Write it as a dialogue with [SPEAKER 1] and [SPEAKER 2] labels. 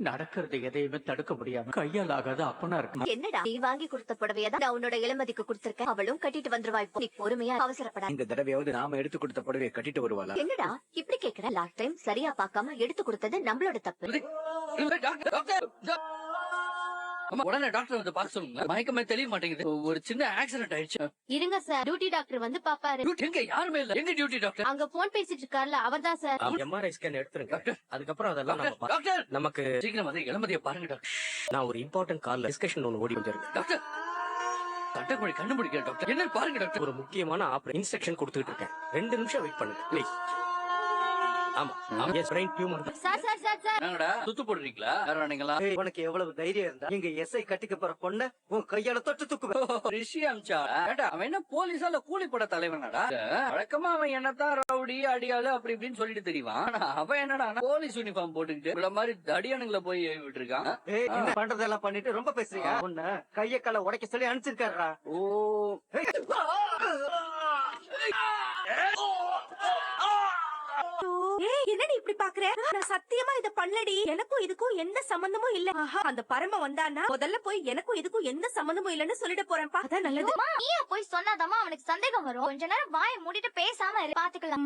[SPEAKER 1] நடக்கிறது எதையுமே தடுக்க முடியாம கையால் ஆகாத அப்பனா இருக்கு.
[SPEAKER 2] என்னடா நீ வாங்கி கொடுத்த புடவையதான் நான் உன்னோட இளமதிக்கு கொடுத்திருக்கேன். அவளும் கட்டிட்டு வந்துருவா. இப்போ நீ பொறுமையா அவசரப்படாத.
[SPEAKER 3] இந்த தடவையாவது நாம எடுத்து கொடுத்த புடவையை கட்டிட்டு வருவாளா?
[SPEAKER 2] என்னடா இப்படி கேக்குற? லாஸ்ட் டைம் சரியா பார்க்காம எடுத்து கொடுத்தது நம்மளோட தப்பு.
[SPEAKER 4] உடனே டாக்டர் வந்து பார்க்க சொல்லுங்க. மயக்கமே தெரிய மாட்டேங்குது. ஒரு சின்ன ஆக்சிடென்ட் ஆயிடுச்சு.
[SPEAKER 5] இருங்க சார், டியூட்டி டாக்டர் வந்து பாப்பாரு.
[SPEAKER 4] எங்க யாருமே இல்ல. எங்க டியூட்டி டாக்டர்?
[SPEAKER 5] அங்க போன் பேசிட்டு இருக்காருல, அவர்தான் சார்.
[SPEAKER 3] எம்ஆர்ஐ ஸ்கேன் எடுத்துருங்க. அதுக்கப்புறம் அதெல்லாம் நம்ம
[SPEAKER 4] டாக்டர்
[SPEAKER 3] நமக்கு
[SPEAKER 4] சீக்கிரம் வந்து இளமதியை பாருங்க டாக்டர்.
[SPEAKER 3] நான் ஒரு இம்பார்ட்டன்ட் கால்ல டிஸ்கஷன் ஒன்னு ஓடி வந்திருக்கேன்.
[SPEAKER 4] டாக்டர் தட்டக்குழி கண்டுபிடிக்கிற டாக்டர். என்ன பாருங்க டாக்டர்.
[SPEAKER 3] ஒரு முக்கியமான இன்ஸ்ட்ரக்ஷன் கொடுத்துட்டு இருக்கேன். 2 நிமிஷம் வெயிட் பண்ணுங்க ப்ளீஸ். ஆமா yes brain tumour.
[SPEAKER 5] Sir sir sir sir
[SPEAKER 4] என்னடா சுத்து போடுறீங்களா? யாரா நீங்களா?
[SPEAKER 3] உனக்கு எவ்வளவு தைரியம் இருந்தா எங்க எஸ்ஐ கட்டிக்க போற பொண்ண உன் கையால தொட்டு தூக்குவேன்.
[SPEAKER 4] ரிஷி அம்சா ஏண்டா, அவன் என்ன போலீஸா இல்ல கூலிப்பட தலைவனாடா? வழக்கமா அவன் என்னதான் ரவுடி அடியாளு அப்படி இப்படின்னு சொல்லிட்டு தெரியுவான். ஆனா அவன் என்னடா போலீஸ் யூனிஃபார்ம் போட்டுக்கிட்டு இவ்வளவு மாதிரி தடியானுங்களை போய் விட்டு இருக்கான்.
[SPEAKER 3] என்ன பண்றதெல்லாம் பண்ணிட்டு ரொம்ப பேசுறீங்க. உன்ன கைய கால உடைக்க சொல்லி அனுப்பிச்சிருக்காரா?
[SPEAKER 4] ஓ
[SPEAKER 6] என்னடி இப்படி பாக்குற? நான் சத்தியமா இத பண்ணலடி. எனக்கும் இதுக்கும் எந்த சம்பந்தமும் இல்ல. அந்த பரம வந்தானா முதல்ல போய் எனக்கும் இதுக்கும் எந்த சம்பந்தமும் இல்லன்னு சொல்லிட்டு போறேன்ப்பா. அதான் நல்லது.
[SPEAKER 5] நீயா போய் சொன்னாதாமா அவனுக்கு சந்தேகம் வரும். கொஞ்ச நேரம் வாயை மூடிட்டு பேசாம இரு, பாத்துக்கலாம்.